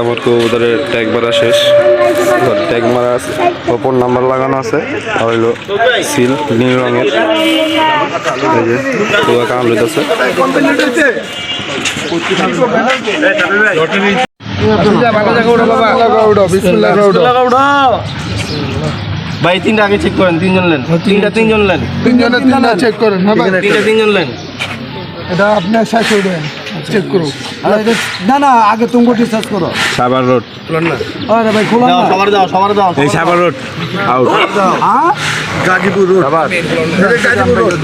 আমার কবুতরের ট্যাগ মারা শেষ, ট্যাগ মারা আছে, ওপর নাম্বার লাগানো আছে, আর হইলো সিল নীল রঙের। এই যে পুরো কাম লইতেছে। ভাই তিনটা আগে চেক করেন, তিনজন নেন, তিনজন নেন, তিনজনে চেক করেন। তিনজন নেন। এটা আপনার শেষ হয়ে দেন, চেক করো। না না, আগে তুমি রিসার্চ করো। সাভার রোড আরে ভাই খোলা না, সবার দাও। এই সাভার রোড আউট। হ্যাঁ গাজীপুর রোড সাভার। গাজীপুর রোড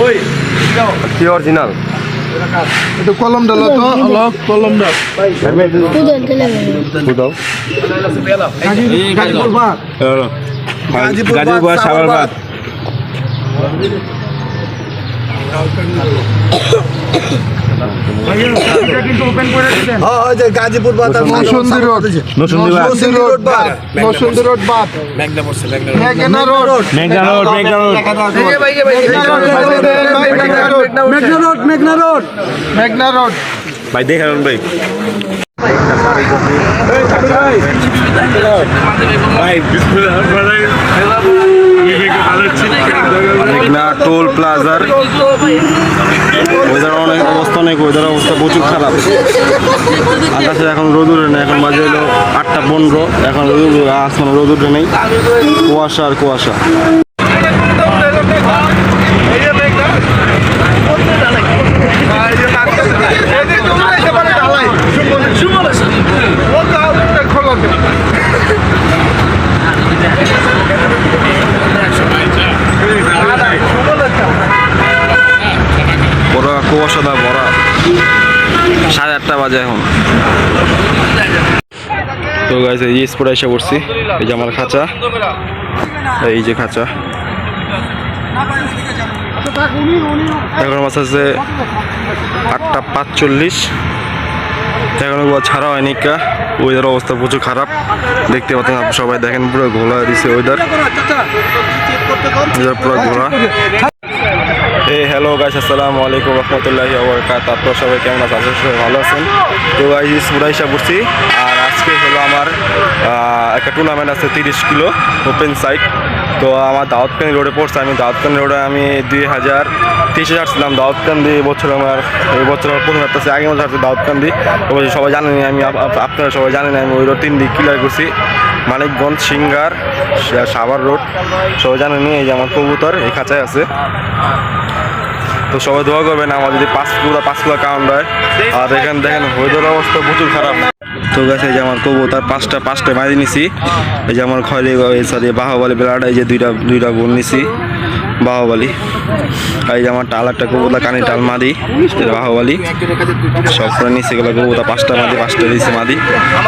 ওই কি অরিজিনাল? এটা কলম ডালো তো, কলম ডাল। গাজীপুর বাদ, গাজীপুর সাভার বাদ। গাজীপুর বাদ, নরসিংদী রোড, নরসিংদী রোড বাদ, নরসিংদী রোড বাদ, মেঘনা রোড, মেঘনা রোড, মেঘনা রোড, মেঘনা রোড, মেঘনা রোড। ভাই দেখান ভাই। মেঘনা টোল প্লাজার ওয়েদার অনেক অবস্থা, অনেক ওয়েদার অবস্থা প্রচুর খারাপ। আকাশে এখন রোদ উঠে নেই, এখন বাজে হলো 8:15। এখন আসমানে রোদ উঠে নেই, কুয়াশা আর কুয়াশা। কুয়াশা দা ভরা, 8:30 বাজে এখন। তো গাইস এই স্পটে এসে পড়ছি। এই যে আমার খাঁচা, এই যে খাঁচা। এখন মাছ আছে 8:45। এখনো ছাড়া হয়নি, ওয়েদার অবস্থা প্রচুর খারাপ। দেখতে পাচ্ছেন আপনি সবাই, দেখেন পুরো ঘোলা দিচ্ছে ওয়েদার, পুরো ঘোলা। হ্যালো গাইস, আসসালামু আলাইকুম রহমতুল্লাহি ওয়া বারাকাতুহু। আপনারা সবাই কেমন আছেন? আশা করি ভালো আছেন। তো গাইস পুরা এসে পড়ছি, আর আজকে হলো আমার একটা টুর্নামেন্ট আছে 30 কিলো ওপেন সাইট। তো আমার দাউদকান্দি রোডে পড়ছে। আমি দাউদকান্দি রোডে আমি 2023 আসছিলাম দাউদকান্দি। এই বছর আমার প্রথম আসতেছে, আগে বছর আসছে দাউদকান্দি। সবাই জানেন, আমি আপনারা সবাই জানেন আমি ওই রোড 3 দিক ক্লিয়ার করছি, মানিকগঞ্জ, সিঙ্গার, সাভার রোড, সবাই জানেনি। এই যে আমার কবুতর এই খাঁচায় আছে। তো সবাই দোয়া করবেন আমার যদি 5 কুলা কাউন্ট হয়। আর এখানে দেখেন ওয়েদার অবস্থা প্রচুর খারাপ। তো গেছে এই যে আমার কবুতর পাঁচটা মারি নিছি। এই যে আমার খয়লি বাহুবলী ব্লাড, এই যে দুইটা গুণ নিছি বাহুবলী। এই যে আমার টাল একটা কবুতর কানি টাল মাদি বাহুবলী, সব করে নিচে গেলো কবুতর 5টা মাদি, 5টা দিচ্ছে মাদি।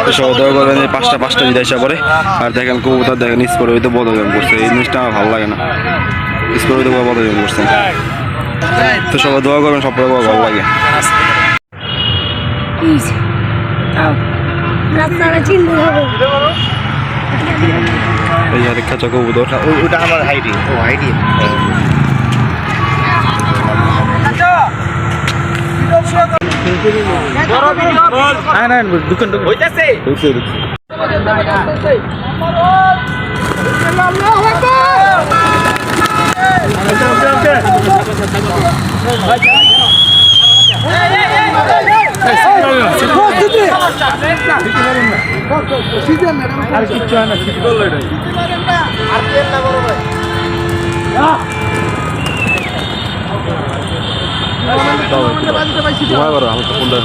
তো সবাই দোয়া করবেন যে 5টা দিতে আসা পরে। আর দেখেন কবুতর দেখেন স্কোর হইতে বদল করছে, এই জিনিসটা আমার ভালো লাগে না, স্কোর হইতে বদল করছে। তো সবাই দোয়া করবেন, সব ভালো লাগে। এই যে আরেক খাঁচা কবুতর, ওটা আমার হাইডি, ও হাইডি। দোকান হইতাছে আর কিচ্ছু হয় না, আমি তো ফোনটা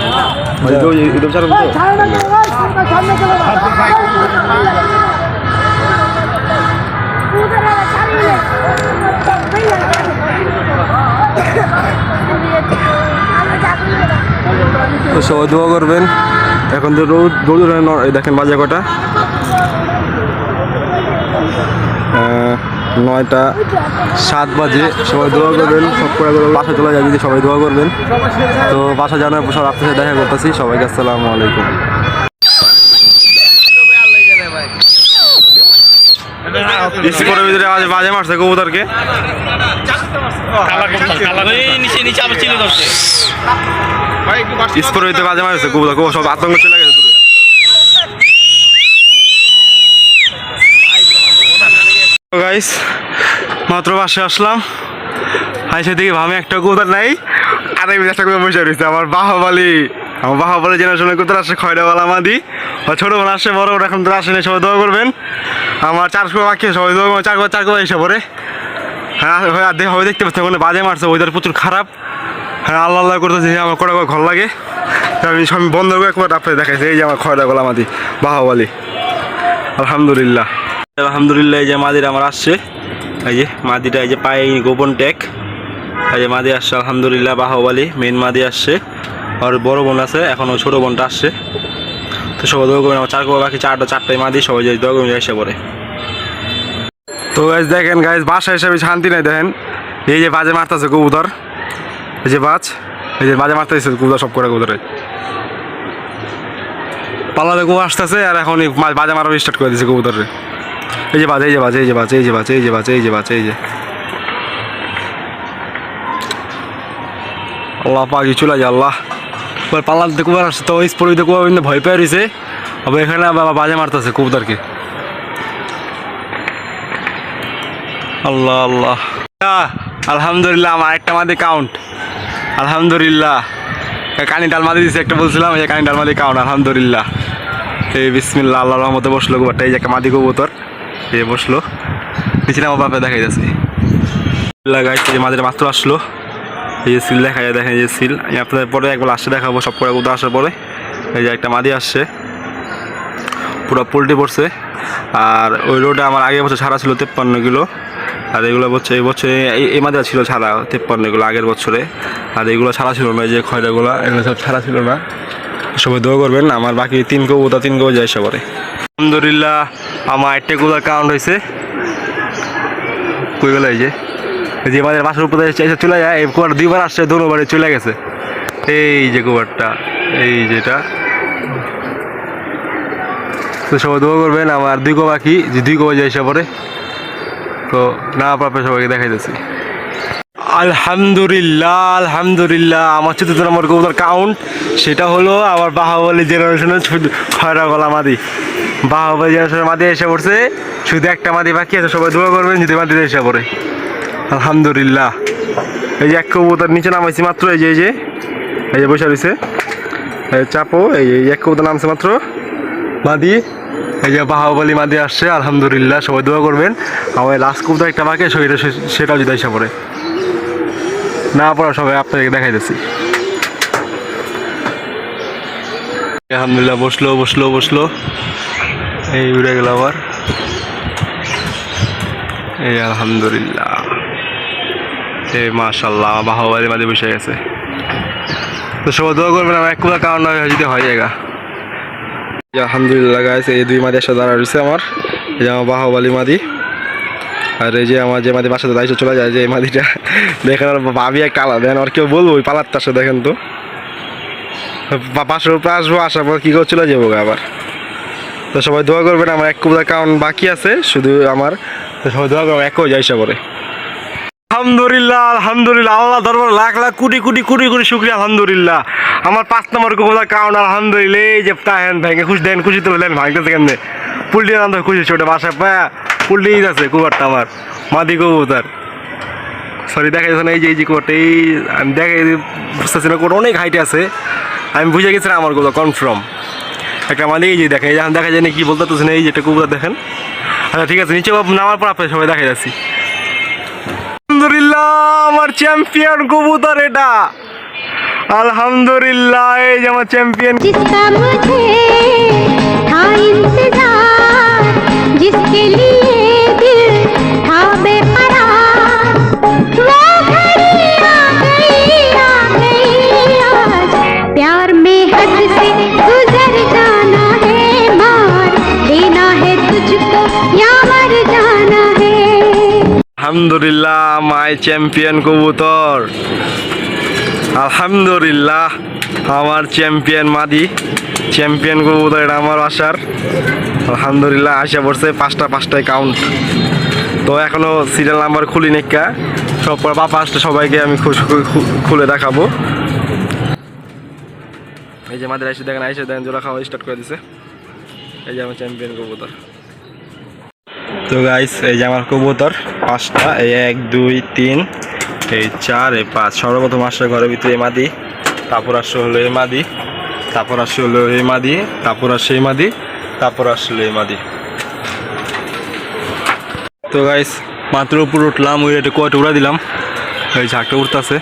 তো সবাই দোয়া করবেন। এখন তো রোদ দেখেন বাজে কটা, 9:07 বাজে। সবাই দোয়া করবেন, সব করে বাসা চলে যায় যদি সবাই দোয়া করবেন। তো বাসা জানার পর সব আপনার সাথে দেখা করতেছি। সবাইকে আসসালামু আলাইকুম। স্কোরের ভিতরে আজ বাজে মারছে কবুতরকে। স্কোরের ভিতরে বাজে মারছে কবুতর, সব আতঙ্ক চলে গেছে দূরে। গাইস মাত্র বাসে আসলাম, আইসে দিকে ভাবে একটা কবুতর নাই, আর একটা কবুতর বসে রয়েছে আমার বাহুবলী। আমার বাহুবলী জেনারেশনের কবুতর আসছে খয়রাওয়ালা মাদি। ছোট বোন আসছে, বড় বোন এখন তো আসেনি। সবাই দোয়া করবেন। আমার 4 বাকি, সবাই দোয়া করবেন। 4 এসে পরে হ্যাঁ হবে দেখতে পাচ্ছি ওখানে বাজে মারছে, ওয়েদার প্রচুর খারাপ। হ্যাঁ আল্লাহ আল্লাহ করতেছে, আমার কটা ঘর লাগে। আমি সব বন্ধ করে একবার আপনার দেখাইছি। এই যে আমার খয়রাওয়ালা মাদি বাহুবলী, আলহামদুলিল্লাহ আলহামদুলিল্লাহ। এই যে মাদির আমার আসছে, এই যে মাদিটা, এই যে পায়ে গোপন ট্যাগ, এই যে মাদি আসছে আলহামদুলিল্লাহ বাহুবলী। মেন মাদি আসছে, আর বড় বোন আছে, এখনও ছোটো বোনটা আসছে। তো সবাই দোয়া করবেন। আমার 4 বাকি, 4টাই মাদি, সবাই যে দোয়া করবেন এসে পরে। তো গাইজ দেখেন গাইজ, বাসা হিসাবে শান্তি নেই। দেখেন এই যে বাজে মারতেছে কবুতর, এই যে এই যে বাজে মারতেছে কবুতর, সব করে কবুতরে পাল্লাতে কবু আসতেছে। আর এখন বাজে মারা স্টার্ট করে দিয়েছে কবুতরে। এই যে বাজে, এই যে বাজে, এই যে বাজে, এই যে বাজে, এই যে বাজে, এই যে বাজে, এই যে আল্লাহ পাখি চলে যায় আল্লাহ। এবার পাল্লাতে কুবার আসছে, তো স্পোরিতে কুয়া ভয় পেয়ে রয়েছে। আবার এখানে বাজে মারতেছে কবুতরকে। আল্লাহ আল্লাহ, আলহামদুলিল্লাহ আমার একটা মাদি কাউন্ট, আলহামদুলিল্লাহ। কানি ডাল মাদি দিচ্ছে একটা, বলছিলাম এই কানি ডাল মাদি কাউন্ট, আলহামদুলিল্লাহ। এই বিসমিল্লাহ, আল্লাহর রহমতে বসলো কবুতরটা। এই যে একটা মাদি কবুতর, এই বসলো নিচে, আমার বাপে দেখাই যাচ্ছে। এই মাদিটা মাত্র আসলো, এই যে সিল দেখা যায়, দেখেন এই যে সিল। আমি আপনাদের পরে একবার আসছে দেখাবো, সব করে কবুতর আসার পরে। এই যে একটা মাদি আসছে, পুরো পোল্ট্রি পড়ছে। আর ওই রোডে আমার আগের বছর ছাড়া ছিল 53 কিলো, আর এগুলো বছর এই বছরে এই মাদিটা ছিল ছাড়া 53 কিলো আগের বছরে। আর এগুলো ছাড়া ছিল না, এই যে খয়রাগুলো, এগুলো সব ছাড়া ছিল না। সবাই দোয়া করবেন। আমার বাকি 3 কবুতর যায় এসে পরে। আলহামদুলিল্লাহ আমার 8টা কবুতর কাউন্ট হয়েছে। কই গেল? এই যে আমাদের বাসার উপরে চলে যায়, এই কুয়ার 2বার আসছে, দুবারে চলে গেছে। এই যে কুয়ারটা, এই যেটা। তো সবাই দোয়া করবেন। আমার 2 কো বাকি, যে 2 কো যায় এসে পরে। তো না পারবে সবাইকে দেখাইতেছি। আলহামদুলিল্লাহ আলহামদুলিল্লাহ আমার 4 নম্বর কবুতর কাউন্ট, সেটা হলো আমার বাহুবলী জেনারেশনের খয়রাওয়ালা মাদি। বাহুবলী জেনারেশনের মাদি এসে পড়ছে, শুধু একটা মাদি বাকি আছে। সবাই দোয়া করবেন যদি মাদিতে এসে পড়ে। আলহামদুলিল্লাহ। এই যে এক কবুতর নিচে নামাইছি মাত্র, এই যে এই যে বসে রয়েছে, চাপো। এই এক কবুতর নামছে মাত্র মাদি, এই যে বাহুবলী মাদি আসছে আলহামদুলিল্লাহ। সবাই দোয়া করবেন। আমার লাস্ট কবুতর একটা বাকি, সেটাও যদি এসে পড়ে। না পড়া সবাই আপনাদেরকে দেখাইতেছি। আলহামদুলিল্লাহ বসলো, এই উড়ে গেল আবার। এই আলহামদুলিল্লাহ, এই মাশাআল্লাহ বাহুবলী মাদি বসে গেছে। তো সবাই দোয়া করবেন আমার 1 কুয়া কাউন্ট যদি হয় জায়গা। আলহামদুলিল্লাহ গাইস, এই 2 মাদি একসাথে দাঁড়া রয়েছে আমার। এই যে আমার বাহুবলী মাদি, আর এই যে আমার যে মাদি বাসাতে দায়িত্ব চলে যায়, যে এই মাদিটা দেখেন আর ভাবি একটা আলাদা। আর কেউ বলবো ওই পালার তার সাথে দেখেন তো, বাসার উপরে আসবো, আসার পর কী করে চলে যাবো আবার। তো সবাই দোয়া করবেন। আমার 1 কুয়া কাউন্ট বাকি আছে শুধু আমার। তো সবাই দোয়া করবেন 1 যায় এসে পরে। আলহামদুলিল্লাহ আলহামদুলিল্লাহ, আল্লাহ দরবার লাখ লাখ কোটি কোটি কোটি কোটি শুকরিয়া। আলহামদুলিল্লাহ আমার 5 নম্বর কবুতর কাউন্ট আলহামদুলিল্লাহ। এই যে তাহেন ভাইকে খুশি দেন, খুশি তো দেন, ভাঙতেছে কেমনে পুলটি আনন্দ খুশি। ছোটো বাসায় পায়া পুলটি আছে কুয়ারটা আমার মাদি কবুতর। সরি দেখা যাচ্ছে না, এই যে কুয়ারটা, এই আমি দেখে বুঝতেছি না, কুয়ার অনেক হাইটে আছে। আমি বুঝে গেছিলাম আমার কবুতর কনফার্ম একটা মাদি। এই যে দেখেন, এই যখন দেখা যায় না কি বলতে পারতেছি না, এই যে একটা কবুতর দেখেন। আচ্ছা ঠিক আছে, নিচে নামার পর আপনাদের সবাই দেখা যাচ্ছি। আলহামদুলিল্লাহ আমার চ্যাম্পিয়ন কবুতর এটা, আলহামদুলিল্লাহ। এই যে আমার চ্যাম্পিয়ন, जिसका मुझे था इंतजार, जिसके लिए दिल था बेकरार, वो घड़ी आ गई आज। प्यार में हद से गुजर जाना है, मार देना है तुझको या मर जाना है। আলহামদুলিল্লাহ মাই চ্যাম্পিয়ন কবুতর, আলহামদুলিল্লাহ আমার চ্যাম্পিয়ন মাদি, চ্যাম্পিয়ন কবুতর এটা আমার আশার। আলহামদুলিল্লাহ আসা পড়ছে 5টায় কাউন্ট। তো এখনো সিরিয়াল নাম্বার খুলি নিকা, সব পাপা আসলে সবাইকে আমি খুলে দেখাবো। এই যে আমাদের আইসে দেখেন জোড়া খাওয়া স্টার্ট করে দিছে। এই যে আমার চ্যাম্পিয়ন কবুতর। তো গাইস এই যে আমার কবুতর 5টা, এই 1 2 3 এই 4 এই 5। সর্বপ্রথম আসছে ঘরের ভিতরে এই মাদি, তারপর আসছে হলো এই মাদি, তারপর আসছে হলো এই মাদি, তারপর আসছে এই মাদি, তারপর আসলে এই মাদি। তো গাইস মাত্র উপর উঠলাম, ওই রেটে কয়টা উড়া দিলাম, এই ঝাঁকটা উঠতেছে।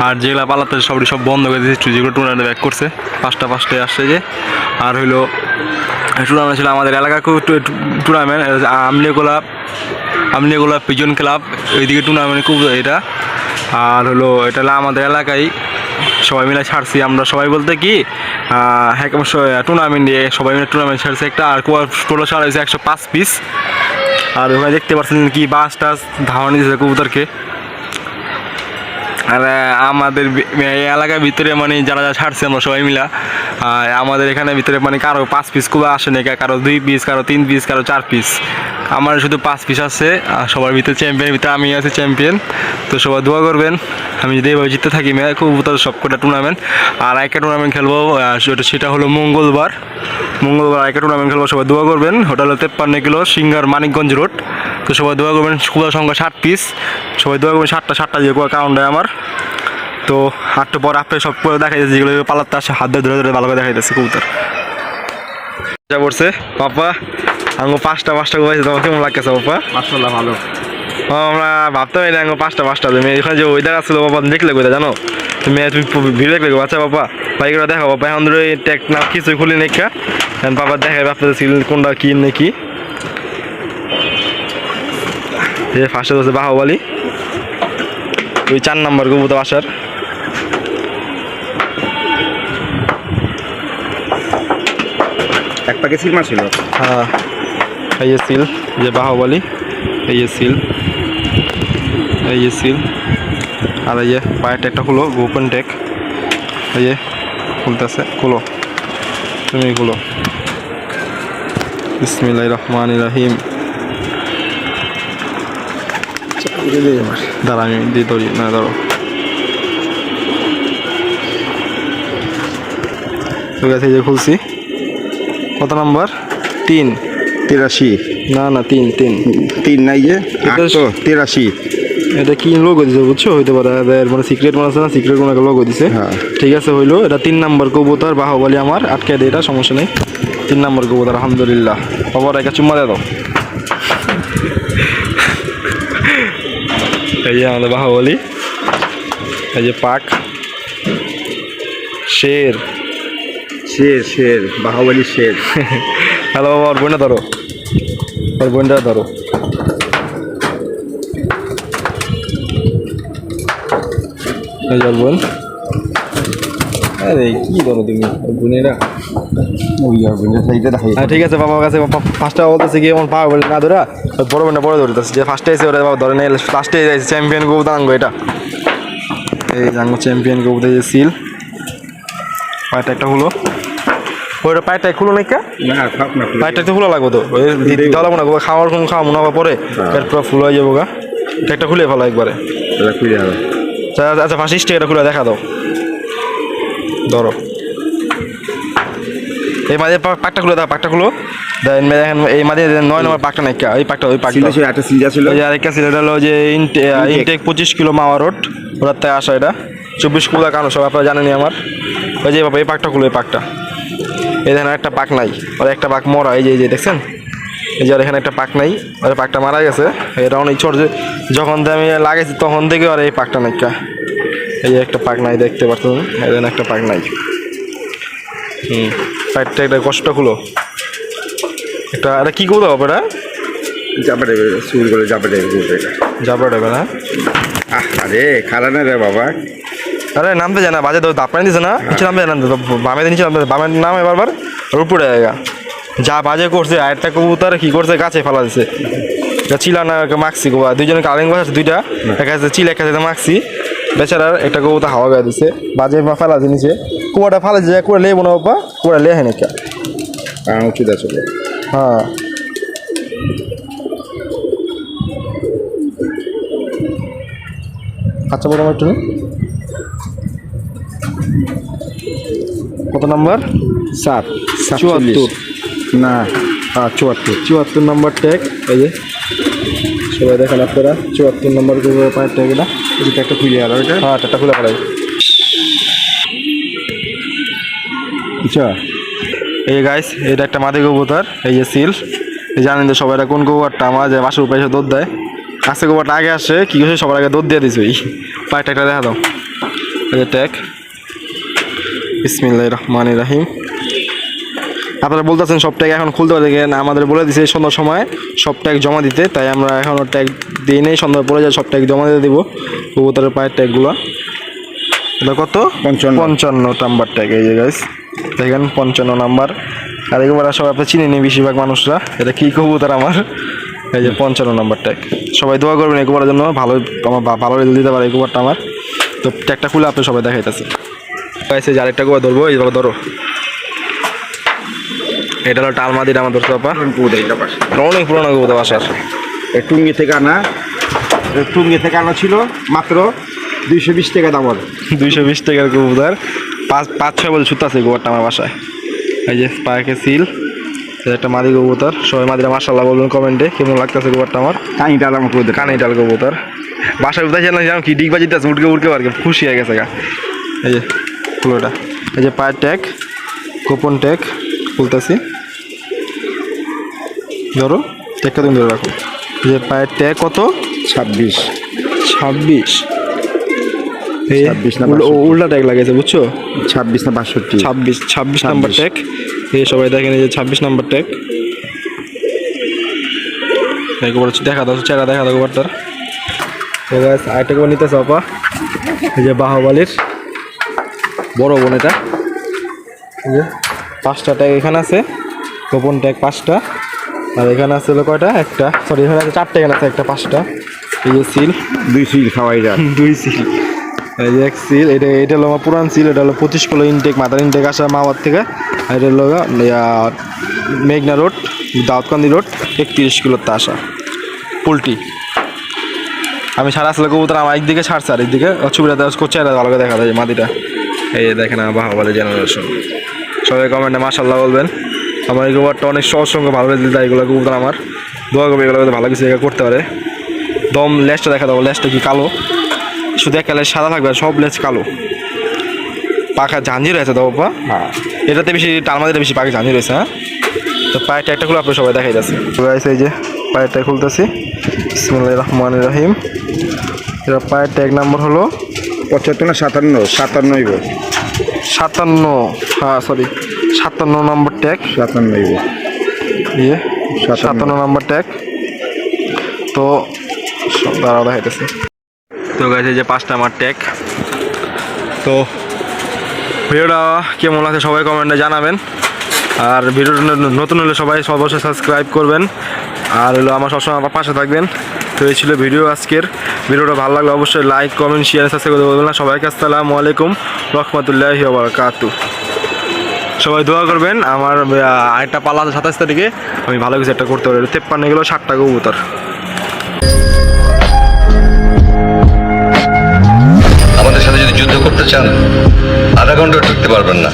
আর যেগুলা পালাতে সব বন্ধ করে দিয়েছে, যেগুলো টুর্নামেন্টে ব্যাক করছে 5টায় আসছে যে। আর হইলো টুর্নামেন্ট ছিল আমাদের এলাকা টুর্নামেন্ট, আমলিয়াগোলা পিজন ক্লাব এইদিকে টুর্নামেন্ট খুব এটা। আর হলো এটা হলো আমাদের এলাকায় সবাই মিলে ছাড়ছি আমরা, সবাই বলতে কি হ্যাঁ টুর্নামেন্ট দিয়ে সবাই মিলে টুর্নামেন্ট ছাড়ছে একটা। আর টোটাল ছাড়া হয়েছে 105 পিস। আর ওখানে দেখতে পাচ্ছেন কি বাস টাস ধাওয়ানি দিয়েছে কবুতরকে। আর আমাদের এই এলাকার ভিতরে মানে যারা ছাড়ছে আমরা সবাই মিলা, আমাদের এখানে ভিতরে মানে কারো 5 পিস খুব আসে না, কারো 2 পিস, কারো 3 পিস, কারো 4 পিস। আমার শুধু 5 পিস আছে। আর সবার ভিতরে চ্যাম্পিয়নের ভিতরে আমি আছি চ্যাম্পিয়ন। তো সবাই দোয়া করবেন আমি যদি এভাবে জিততে থাকি কবুতর সবকটা টুর্নামেন্ট। আর একটা টুর্নামেন্ট খেলবো, সেটা হলো মঙ্গলবার একটা টুর্নামেন্ট খেলবো, সবাই দোয়া করবেন। Hotel 53 kilo singer Manikganj road. তো সবাই দোয়া করবেন। কুলার সংখ্যা 60 পিস, সবাই দোয়া করবেন। 7টা যে কাউন্ট হয় আমার। তো 8টা পর আপনি সব করে দেখা যাচ্ছে, যেগুলো পালাতে আসে হাত ধরে ধরে ভালো করে দেখা যাচ্ছে কবুতর যা পড়ছে। পাপা আঙ্গো 5টা করেছে, তোমার কেমন লাগতেছে পাপা? মাশাআল্লাহ ভালো। আমরা ভাবতে পারি না আঙ্গো 5টা তুমি এখানে যে ওয়েদার আসছিল বাবা দেখলে কোথায় জানো তুমি ভিড় দেখলে আচ্ছা বাবা বাইকটা দেখো বাবা এখন ধরে ট্যাক না কিছুই খুলি নেখা বাবা দেখাবে আপনাদের সিল কোনটা কি নাকি। এই ফার্স্টে হচ্ছে বাহুবলী, ওই 4 নাম্বার কবুতর আসার। এক প্যাকেট সিল মারছিল। হ্যাঁ এই যে সিল, যে বাহুবলী, এই যে সিল, এই যে সিল। আর এই যে পায়ের ট্যাগটা খুলো, গোপন ট্যাগ, এই যে খুলতেছে, খুলো তুমি খুলো। বিসমিল্লাহির রহমানির রহিম। দাঁড়া আমি দিয়ে ধরি না, ধরো। ঠিক আছে এই যে খুলছি। কত নাম্বার? 3 83 না 3 নাই যে 83। এটা কি লোগো দিছে বুঝছো, হইতে পারে মানে সিক্রেট মনে আছে না, সিক্রেট কোনো একটা লোগো দিছে। ঠিক আছে হইলো, এটা 3 নাম্বার কবুতর বাহুবলী আমার, আটকে দেয় এটা সমস্যা নেই। 3 নাম্বার কবুতর আলহামদুলিল্লাহ। বাবার একটা চুম্মা দিয়ে দাও। এই যে আমাদের বাহুবলী, এই যে পাক শের বাহুবলী শের। হ্যালো বাবা, ওর বোনটা ধরো, ওর বোনটা ধরো। এই যে ওর বোন। আরে কি ধরো তুমি ওর বোনেরা? ঠিক আছে বাবার কাছে ফার্স্টটা বলতেছে কি এমন পাওয়া বলে না ধরা, বড় বোনটা বড় ধরতেছে যে ফার্স্টে এসে ওরা বাবা ধরে নেই, লাস্টে যাইছে চ্যাম্পিয়ন কবুতর আঙ্গো এটা। এই আঙ্গো চ্যাম্পিয়ন কবুতর যে সিল, পায়েরটা একটা হলো, ওইটা পায়েরটা খুলো নাকি পায়েরটা তো খুলে লাগবো তো, লাগবো না খাওয়ার কোনো খাওয়া মনে হওয়ার পরে পেট পুরো ফুল হয়ে যাবো গা। একটা খুলে ফেলো একবারে। আচ্ছা ফার্স্ট স্টেকটা খুলে দেখা দাও, ধরো। এই মাঝে পাকটা খুলে দাও, পাকটা খুলো। দেখেন এই মাঝে 9 নম্বর পাকটা নাই, ওই পাকটা ওই পাকটা আরেকটা ছিল, এটা হলো যে ইনটেক 25 কিলো মাওয়া রোড, ওটার থেকে আসা। এটা 24 কিলো কানো সব আপনারা জানেনি আমার। ওই যে বাবা এই পাকটা খুলো, এই পাকটা। এই দেখেন একটা পাক নাই, ওর একটা পাক মরা, এই যে দেখছেন, এই যে এখানে একটা পাক নাই, ওর পাকটা মারা গেছে। এটা অনেক ছোট, যখন আমি লাগাইছি তখন থেকে আর এই পাকটা নাই। এই যে একটা পাক নাই দেখতে পাচ্ছেন, এই দেখেন একটা পাক নাই। পাইটটা একটা কষ্ট খুলো একটা। এটা কি করবো এটা? জাপা দেবে চুল করে জাপা দেবে, জাবরা দেবে না? আরে খারাপ না রে বাবা। আরে নামতে যায় না, বাজে তো দাপড়াই দিছে না, নিচে নামতে যায় না, বামে নিচে নামতে, বামের নাম এবার উপরে জায়গা যা বাজে করছে। আরেকটা কবুতর কি করছে, গাছে ফেলা দিছে। এটা চিলা না মাখছি গোবা দুইজনে কালিং বাস আছে দুইটা একটা আছে চিলা একটা আছে মাখছি বেচারার একটা কবুতর হাওয়া গায়ে দিছে বাজে ফেলা জিনিসে কুয়াটা ফালে যে করে লেবো না বাবা কুয়াটা লে হয় নাকি উচিত আছে হ্যাঁ আচ্ছা বলো একটু কত নাম্বার 7 74 না 74 নম্বর ট্যাগ এই যে সবাই দেখেন আপনারা 74 নম্বর পায়ের ট্যাগ এটা এটা একটা খুলে আর ওটা হ্যাঁ ট্যাগটা খুলে পড়াই আচ্ছা এই গাইস এটা একটা মাদি কবুতর এই যে সিল জানেন তো সবাই কোন কবুতরটা আমার যে বাসুর পাশে দুধ দেয় কাছে কবুতরটা আগে আসে কি করছে সবার আগে দুধ দিয়ে দিছে এই পায়ের ট্যাগটা দেখা দাও এই যে ট্যাগ বিসমিল্লাহির রহমানির রহিম আপনারা বলতেছেন সব ট্যাগ এখন খুলতে পারে না আমাদের বলে দিছে সন্ধ্যার সময় সব ট্যাগ জমা দিতে তাই আমরা এখনও ট্যাগ দিই নেই সন্ধ্যা পরে যায় সব ট্যাগ জমা দিয়ে দেবো কবুতরের পায়ের ট্যাগগুলো এটা কত 55 নাম্বার ট্যাগ এই যে গাইস দেখেন 55 নাম্বার আর এগুলো সবাই আপনি চিনে নেই বেশিরভাগ মানুষরা এটা কী কবুতর আমার এই যে 55 নাম্বার ট্যাগ সবাই দোয়া করবেন এই কবুতরের জন্য ভালো আমার ভালো রেজাল্ট দিতে পারে এই কবুতরটা আমার তো ট্যাগটা খুলে আপনি সবাই দেখাইতেছে গাইস এই যে আরেকটা কবুতর ধরবো এইভাবে ধরো এটা হলো টালমাদিটা আমার ধরতে পাপা অনেক পুরোনো কবুতর বাসার টুঙ্গি থেকে আনা ছিল মাত্র 220 টাকা দাম 220 টাকার কবুতর 5-6 বছর ছুট আছে কবুতরটা আমার বাসায় এই যে পায়েকে সিল এটা একটা মাদি কবুতর সবাই মাদিরা মাশাআল্লাহ বলবেন কমেন্টে কেমন লাগতেছে কবুতরটা আমার কানিটাল কবুতর বাসায় উঠে না জানো কি ডিগবাজি আছে উঠকে আর কি খুশি হয়ে গেছে গা এই যে ফুলোটা এই যে পায়ের ট্যাগ গোপন ট্যাগ খুলতেছি ধরো ট্যাগটা তুমি ধরে রাখো এই যে পায়ের ট্যাগ কত 26 উল্টা ট্যাগ লাগাইছে বুঝছো 26 না 62 26 নাম্বার ট্যাগ এই সবাই দেখেন এই যে 26 নাম্বার ট্যাগ দেখা দাও চেহারা দেখা দাও কবুতর তো গাইস আরেকটা কবুতর নিতেছে আপা এই যে বাহুবলীর বড় বোন এটা এই যে 5টা ট্যাগ এখানে আছে গোপন ট্যাগ 5টা আর এখানে আছে হলো কয়টা একটা সরি এখানে আছে 4টা এখানে আছে একটা 5টা এই যে সিল 2 সিল খাওয়াই যায় 2 সিল এই যে এক সিল এটা হলো আমার পুরান সিল এটা হলো 25 কিলো ইনটেক মাদার ইনটেক আসা মাওয়ার থেকে আর এটা হলো মেঘনা রোড দাউদকান্দি রোড 31 কিলোতে আসা পোলট্রি আমি ছাড়া আসলে কবুতর আমার একদিকে ছাড়ছে আর একদিকে ছবিটা করছে আর ভালো করে দেখা যায় মাদিটা এই দেখেন আমার বাহুবলী জেনারেশন সবাই কমেন্টে মাশাআল্লাহ বলবেন আমার এই কবুতরটা অনেক সহজ সঙ্গে ভালো রেজাল্ট দেয় এগুলো কবুতর আমার দোয়া করবে এগুলো ভালো কিছু করতে পারে দম লেজটা দেখা দাও লেজটা কি কালো শুধু একটা লেজ সাদা থাকবে আর সব লেজ কালো পাখা ঝাঁঝি রয়েছে দাও বাবা হ্যাঁ এটাতে বেশি টালমাদিটা বেশি পাখা ঝাঁঝি রয়েছে হ্যাঁ তো পায়ের ট্যাগটা খুলে আপনি সবাই দেখাই যাচ্ছে এই যে পায়ের ট্যাগ খুলতেছি বিসমিল্লাহির রহমানির রহিম এটা পায়ের ট্যাগ নাম্বার হলো 75 না 57 হইব 57 হ্যাঁ সরি 57 নম্বর ট্যাগ 57 হইব ইয়ে 57 নম্বর ট্যাগ তো দাঁড়াও দেখাইতেছি তো গাইছে যে 5টা আমার ট্যাগ তো ভিডিওটা কেমন লাগছে সবাই কমেন্টে জানাবেন আর ভিডিওটা নতুন হলে সবাই অবশ্যই সাবস্ক্রাইব করবেন আর হলো আমার সবসময় আমার পাশে থাকবেন তো এই ছিল ভিডিও আজকের ভিডিওটা ভালো লাগলে অবশ্যই লাইক কমেন্ট শেয়ার সাবস্ক্রাইব করতে বলবেন না সবাইকে আসসালামু আলাইকুম রহমতুল্লাহি ওয়া বারাকাতুহু সবাই দোয়া করবেন আমার আরেকটা পালা 27 তারিখে আমি ভালো কিছু একটা করতে পারি 53 কিলো 60টা কবুতর আমাদের সাথে যদি যুদ্ধ করতে চান আধা ঘন্টা টিকতে পারবেন না